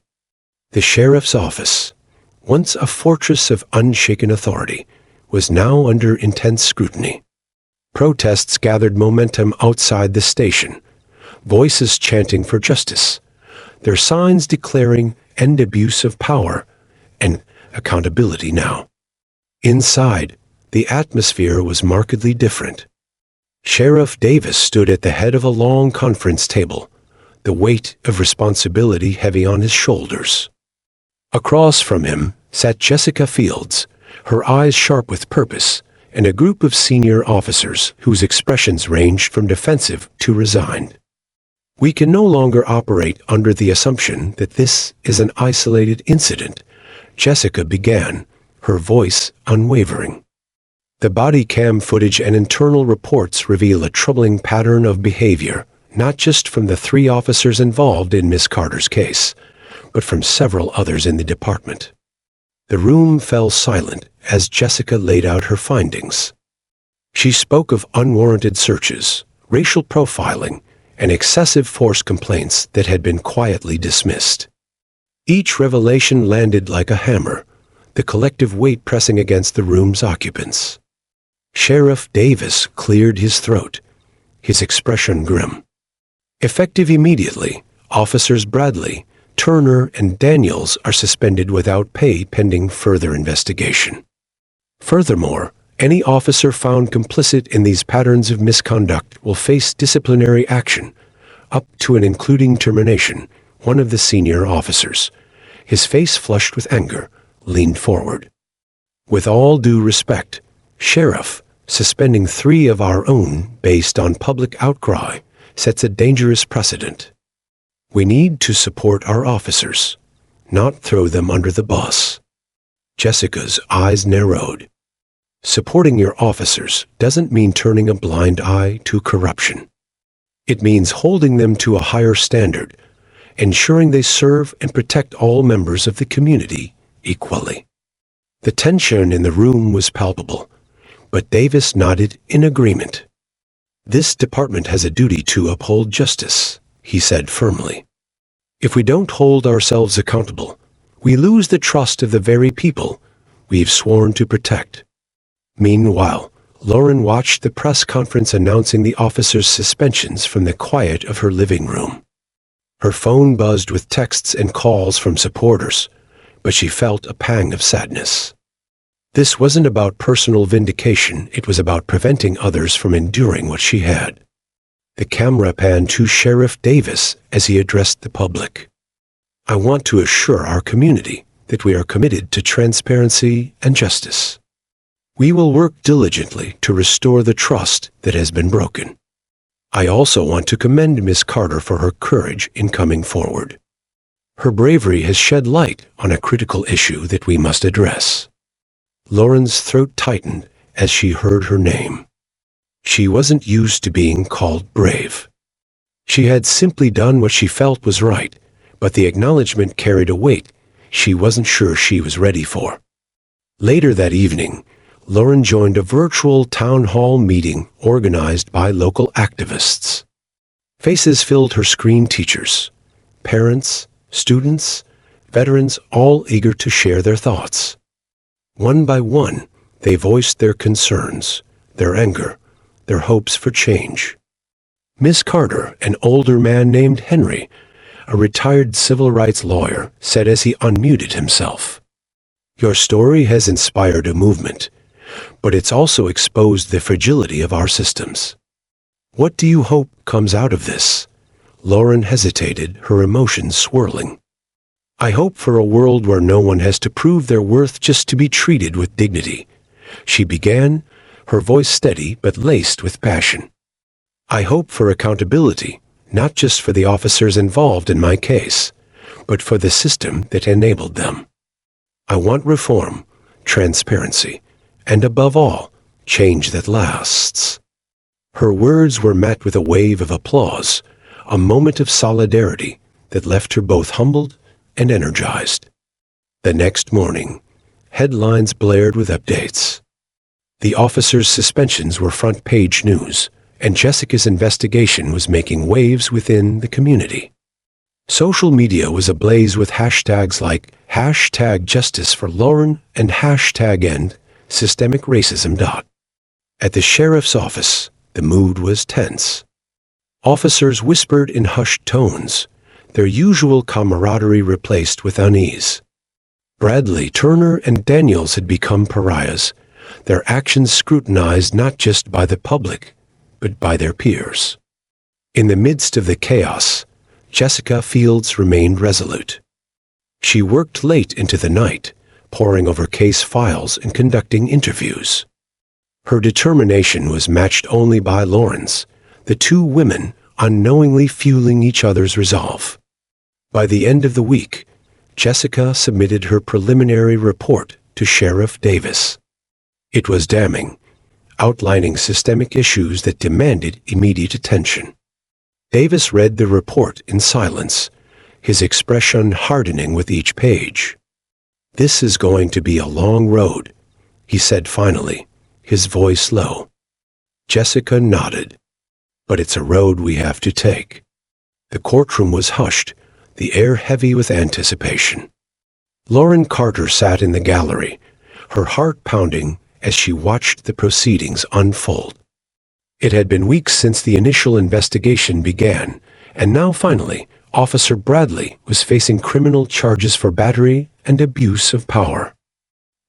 The sheriff's office, once a fortress of unshaken authority, was now under intense scrutiny. Protests gathered momentum outside the station, voices chanting for justice, their signs declaring end abuse of power and accountability now. Inside, the atmosphere was markedly different. Sheriff Davis stood at the head of a long conference table, the weight of responsibility heavy on his shoulders. Across from him sat Jessica Fields, her eyes sharp with purpose, and a group of senior officers whose expressions ranged from defensive to resigned. "We can no longer operate under the assumption that this is an isolated incident," Jessica began, her voice unwavering. "The body cam footage and internal reports reveal a troubling pattern of behavior, not just from the 3 officers involved in Miss Carter's case, but from several others in the department." The room fell silent as Jessica laid out her findings. She spoke of unwarranted searches, racial profiling, and excessive force complaints that had been quietly dismissed. Each revelation landed like a hammer, the collective weight pressing against the room's occupants. Sheriff Davis cleared his throat, his expression grim. Effective immediately, Officers Bradley, Turner, and Daniels are suspended without pay pending further investigation. Furthermore, any officer found complicit in these patterns of misconduct will face disciplinary action, up to and including termination. One of the senior officers, his face flushed with anger, leaned forward. With all due respect, Sheriff, suspending 3 of our own based on public outcry sets a dangerous precedent. We need to support our officers, not throw them under the bus. Jessica's eyes narrowed. Supporting your officers doesn't mean turning a blind eye to corruption. It means holding them to a higher standard, ensuring they serve and protect all members of the community equally. The tension in the room was palpable, but Davis nodded in agreement. This department has a duty to uphold justice, he said firmly. If we don't hold ourselves accountable, we lose the trust of the very people we've sworn to protect. Meanwhile, Lauren watched the press conference announcing the officers' suspensions from the quiet of her living room. Her phone buzzed with texts and calls from supporters, but she felt a pang of sadness. This wasn't about personal vindication, it was about preventing others from enduring what she had. The camera panned to Sheriff Davis as he addressed the public. I want to assure our community that we are committed to transparency and justice. We will work diligently to restore the trust that has been broken. I also want to commend Miss Carter for her courage in coming forward. Her bravery has shed light on a critical issue that we must address. Lauren's throat tightened as she heard her name. She wasn't used to being called brave. She had simply done what she felt was right, but the acknowledgement carried a weight she wasn't sure she was ready for. Later that evening, Lauren joined a virtual town hall meeting organized by local activists. Faces filled her screen: teachers, parents, students, veterans, all eager to share their thoughts. One by one, they voiced their concerns, their anger, their hopes for change. Miss Carter, an older man named Henry, a retired civil rights lawyer, said as he unmuted himself, "Your story has inspired a movement, but it's also exposed the fragility of our systems. What do you hope comes out of this?" Lauren hesitated, her emotions swirling. "I hope for a world where no one has to prove their worth just to be treated with dignity," she began, her voice steady but laced with passion. "I hope for accountability, not just for the officers involved in my case, but for the system that enabled them. I want reform, transparency, and above all, change that lasts." Her words were met with a wave of applause, a moment of solidarity that left her both humbled and energized. The next morning, headlines blared with updates. The officers' suspensions were front-page news, and Jessica's investigation was making waves within the community. Social media was ablaze with hashtags like #JusticeForLauren and #EndSystemicRacism. At the sheriff's office, the mood was tense. Officers whispered in hushed tones, their usual camaraderie replaced with unease. Bradley, Turner, and Daniels had become pariahs, their actions scrutinized not just by the public, but by their peers. In the midst of the chaos, Jessica Fields remained resolute. She worked late into the night, poring over case files and conducting interviews. Her determination was matched only by Lauren's, the two women unknowingly fueling each other's resolve. By the end of the week, Jessica submitted her preliminary report to Sheriff Davis. It was damning, outlining systemic issues that demanded immediate attention. Davis read the report in silence, his expression hardening with each page. "This is going to be a long road," he said finally, his voice low. Jessica nodded. "But it's a road we have to take." The courtroom was hushed, the air heavy with anticipation. Lauren Carter sat in the gallery, her heart pounding as she watched the proceedings unfold. It had been weeks since the initial investigation began, And now finally, Officer Bradley was facing criminal charges for battery and abuse of power.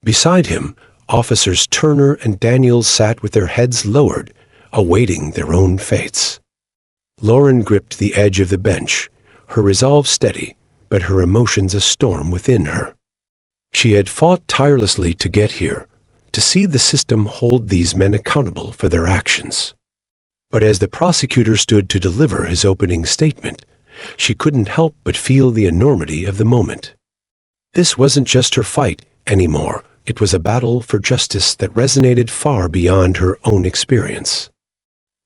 Beside him, Officers Turner and Daniels sat with their heads lowered, awaiting their own fates. Lauren gripped the edge of the bench, her resolve steady, but her emotions a storm within her. She had fought tirelessly to get here, to see the system hold these men accountable for their actions. But as the prosecutor stood to deliver his opening statement, she couldn't help but feel the enormity of the moment. This wasn't just her fight anymore. It was a battle for justice that resonated far beyond her own experience.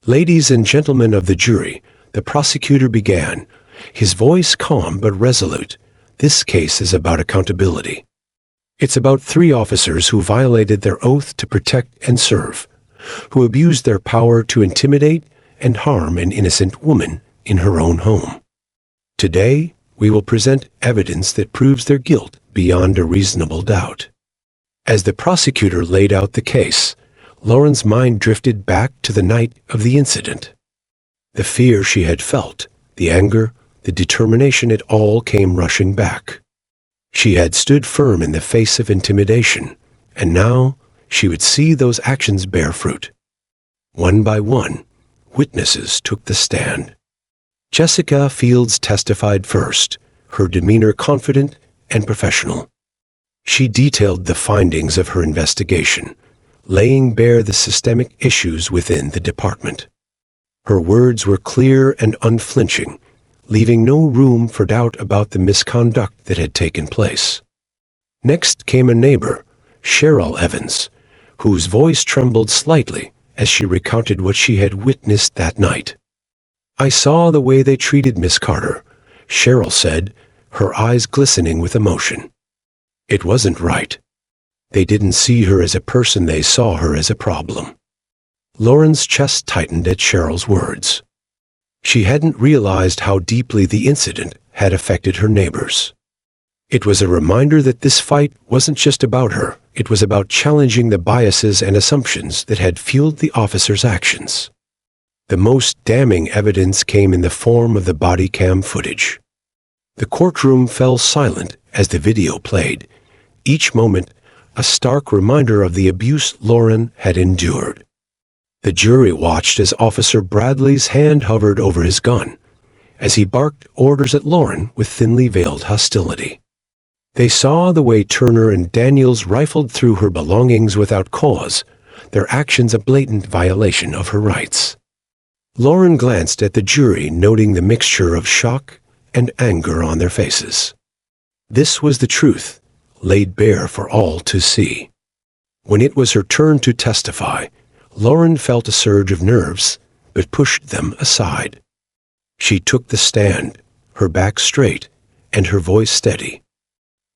"Ladies and gentlemen of the jury," the prosecutor began, his voice calm but resolute. "This case is about accountability. It's about 3 officers who violated their oath to protect and serve, who abused their power to intimidate and harm an innocent woman in her own home. Today, we will present evidence that proves their guilt beyond a reasonable doubt." As the prosecutor laid out the case, Lauren's mind drifted back to the night of the incident. The fear she had felt, the anger, the determination, it all came rushing back. She had stood firm in the face of intimidation, and now she would see those actions bear fruit. One by one, witnesses took the stand. Jessica Fields testified first, her demeanor confident and professional. She detailed the findings of her investigation, laying bare the systemic issues within the department. Her words were clear and unflinching, leaving no room for doubt about the misconduct that had taken place. Next came a neighbor, Cheryl Evans, whose voice trembled slightly as she recounted what she had witnessed that night. "I saw the way they treated Miss Carter," Cheryl said, her eyes glistening with emotion. "It wasn't right. They didn't see her as a person, they saw her as a problem." Lauren's chest tightened at Cheryl's words. She hadn't realized how deeply the incident had affected her neighbors. It was a reminder that this fight wasn't just about her, it was about challenging the biases and assumptions that had fueled the officers' actions. The most damning evidence came in the form of the body cam footage. The courtroom fell silent as the video played, each moment a stark reminder of the abuse Lauren had endured. The jury watched as Officer Bradley's hand hovered over his gun, as he barked orders at Lauren with thinly veiled hostility. They saw the way Turner and Daniels rifled through her belongings without cause, their actions a blatant violation of her rights. Lauren glanced at the jury, noting the mixture of shock and anger on their faces. This was the truth, laid bare for all to see. When it was her turn to testify, Lauren felt a surge of nerves, but pushed them aside. She took the stand, her back straight and her voice steady.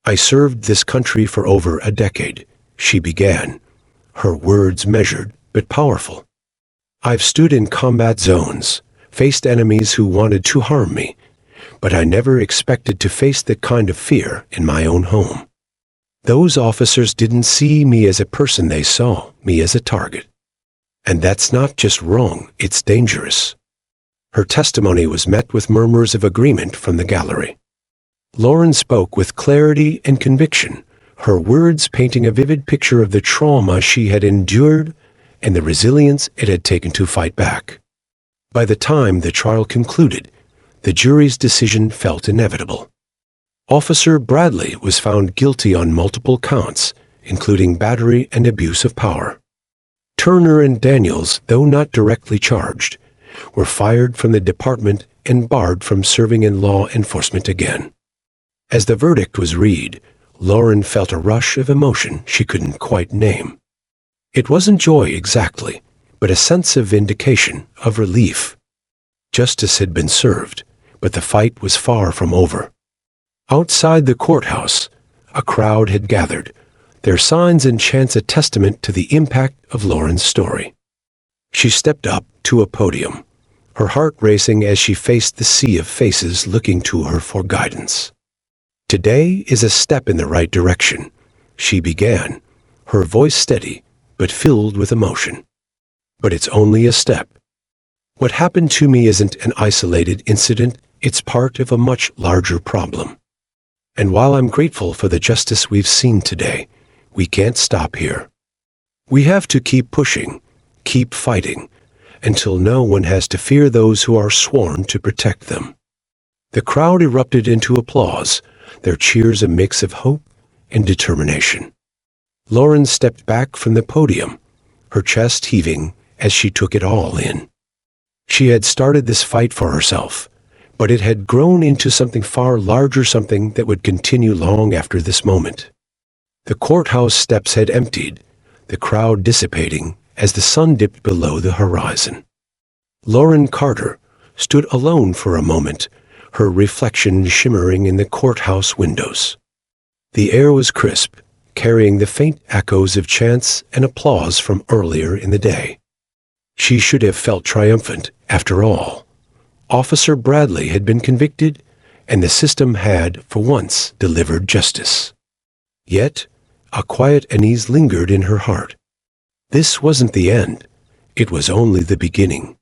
"I served this country for over a decade," she began, her words measured but powerful. "I've stood in combat zones, faced enemies who wanted to harm me, but I never expected to face that kind of fear in my own home. Those officers didn't see me as a person, they saw me as a target. And that's not just wrong, it's dangerous." Her testimony was met with murmurs of agreement from the gallery. Lauren spoke with clarity and conviction, her words painting a vivid picture of the trauma she had endured and the resilience it had taken to fight back. By the time the trial concluded, the jury's decision felt inevitable. Officer Bradley was found guilty on multiple counts, including battery and abuse of power. Turner and Daniels, though not directly charged, were fired from the department and barred from serving in law enforcement again. As the verdict was read, Lauren felt a rush of emotion she couldn't quite name. It wasn't joy exactly, but a sense of vindication, of relief. Justice had been served, but the fight was far from over. Outside the courthouse, a crowd had gathered, their signs and chants a testament to the impact of Lauren's story. She stepped up to a podium, her heart racing as she faced the sea of faces looking to her for guidance. "Today is a step in the right direction," she began, her voice steady but filled with emotion. "But it's only a step. What happened to me isn't an isolated incident, it's part of a much larger problem. And while I'm grateful for the justice we've seen today, we can't stop here. We have to keep pushing, keep fighting, until no one has to fear those who are sworn to protect them." The crowd erupted into applause, their cheers a mix of hope and determination. Lauren stepped back from the podium, her chest heaving as she took it all in. She had started this fight for herself, but it had grown into something far larger, something that would continue long after this moment. The courthouse steps had emptied, the crowd dissipating as the sun dipped below the horizon. Lauren Carter stood alone for a moment, her reflection shimmering in the courthouse windows. The air was crisp, carrying the faint echoes of chants and applause from earlier in the day. She should have felt triumphant, after all. Officer Bradley had been convicted, and the system had, for once, delivered justice. Yet, a quiet unease lingered in her heart. This wasn't the end. It was only the beginning.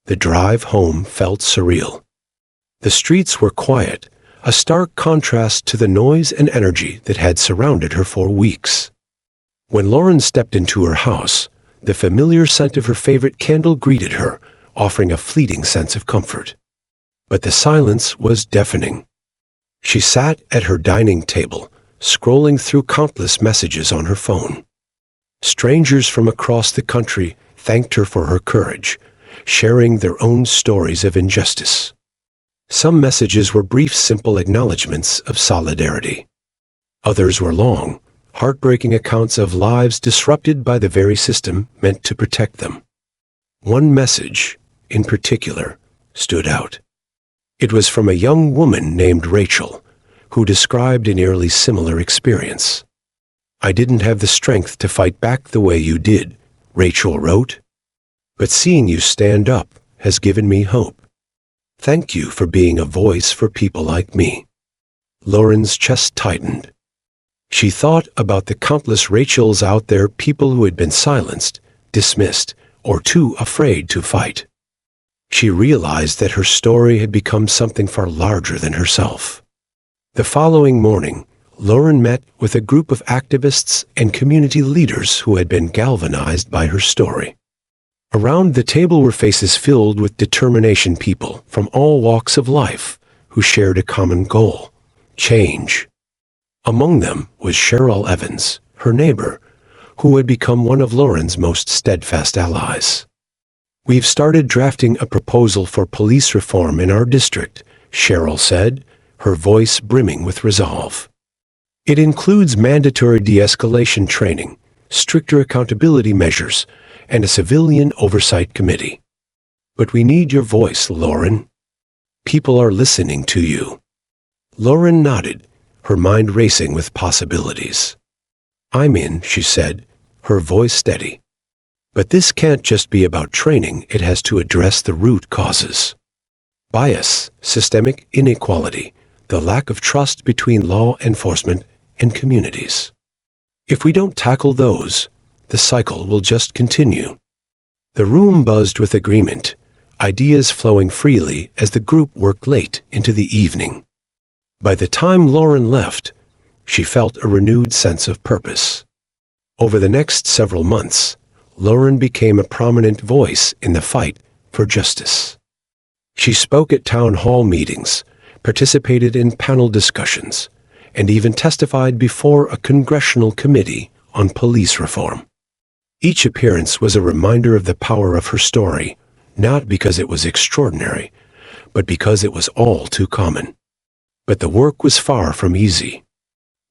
The drive home felt surreal. The streets were quiet, a stark contrast to the noise and energy that had surrounded her for weeks. When Lauren stepped into her house, the familiar scent of her favorite candle greeted her, offering a fleeting sense of comfort. But the silence was deafening. She sat at her dining table, scrolling through countless messages on her phone. Strangers from across the country thanked her for her courage, sharing their own stories of injustice. Some messages were brief, simple acknowledgments of solidarity. Others were long, heartbreaking accounts of lives disrupted by the very system meant to protect them. One message, in particular, stood out. It was from a young woman named Rachel, who described a nearly similar experience. "I didn't have the strength to fight back the way you did," Rachel wrote, "but seeing you stand up has given me hope. Thank you for being a voice for people like me." Lauren's chest tightened. She thought about the countless Rachels out there, people who had been silenced, dismissed, or too afraid to fight. She realized that her story had become something far larger than herself. The following morning, Lauren met with a group of activists and community leaders who had been galvanized by her story. Around the table were faces filled with determination, people from all walks of life who shared a common goal: change. Among them was Cheryl Evans, her neighbor, who had become one of Lauren's most steadfast allies. "We've started drafting a proposal for police reform in our district," Cheryl said, her voice brimming with resolve. "It includes mandatory de-escalation training, stricter accountability measures, and a civilian oversight committee. But we need your voice, Lauren. People are listening to you." Lauren nodded, her mind racing with possibilities. "I'm in," she said, her voice steady. "But this can't just be about training, it has to address the root causes. Bias, systemic inequality, the lack of trust between law enforcement and communities. If we don't tackle those, the cycle will just continue." The room buzzed with agreement, ideas flowing freely as the group worked late into the evening. By the time Lauren left, she felt a renewed sense of purpose. Over the next several months, Lauren became a prominent voice in the fight for justice. She spoke at town hall meetings, participated in panel discussions, and even testified before a congressional committee on police reform. Each appearance was a reminder of the power of her story, not because it was extraordinary, but because it was all too common. But the work was far from easy.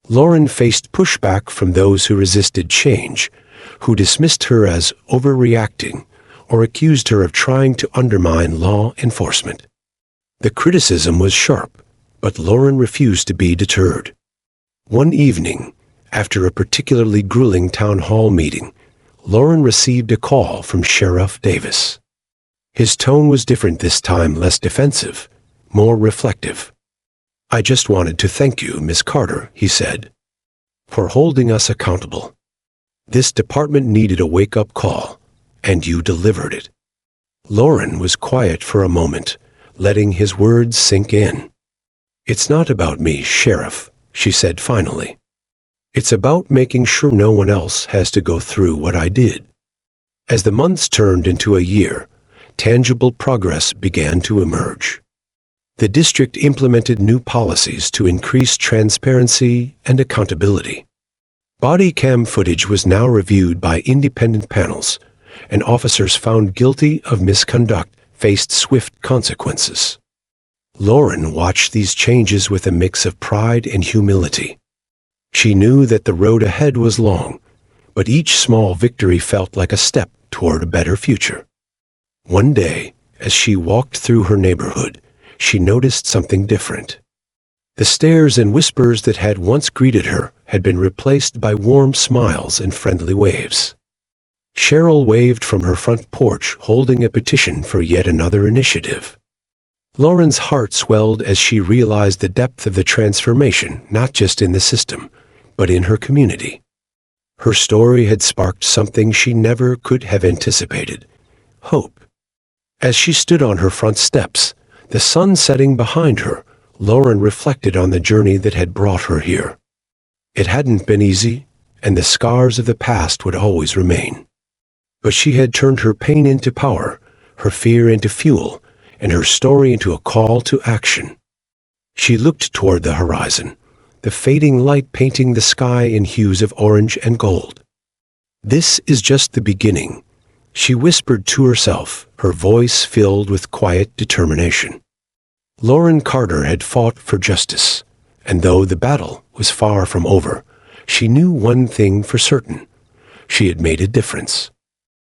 Lauren faced pushback from those who resisted change, who dismissed her as overreacting or accused her of trying to undermine law enforcement. The criticism was sharp, but Lauren refused to be deterred. One evening, after a particularly grueling town hall meeting, Lauren received a call from Sheriff Davis. His tone was different this time, less defensive, more reflective. "I just wanted to thank you, Miss Carter," he said, "for holding us accountable. This department needed a wake-up call, and you delivered it." Lauren was quiet for a moment, letting his words sink in. "It's not about me, Sheriff," she said finally. "It's about making sure no one else has to go through what I did." As the months turned into a year, tangible progress began to emerge. The district implemented new policies to increase transparency and accountability. Body cam footage was now reviewed by independent panels, and officers found guilty of misconduct faced swift consequences. Lauren watched these changes with a mix of pride and humility. She knew that the road ahead was long, but each small victory felt like a step toward a better future. One day, as she walked through her neighborhood, she noticed something different. The stares and whispers that had once greeted her had been replaced by warm smiles and friendly waves. Cheryl waved from her front porch, holding a petition for yet another initiative. Lauren's heart swelled as she realized the depth of the transformation, not just in the system, but in her community. Her story had sparked something she never could have anticipated: hope. As she stood on her front steps, the sun setting behind her, Lauren reflected on the journey that had brought her here. It hadn't been easy, and the scars of the past would always remain. But she had turned her pain into power, her fear into fuel, and her story into a call to action. She looked toward the horizon, the fading light painting the sky in hues of orange and gold. "This is just the beginning," she whispered to herself, her voice filled with quiet determination. Lauren Carter had fought for justice, and though the battle was far from over, she knew one thing for certain: she had made a difference.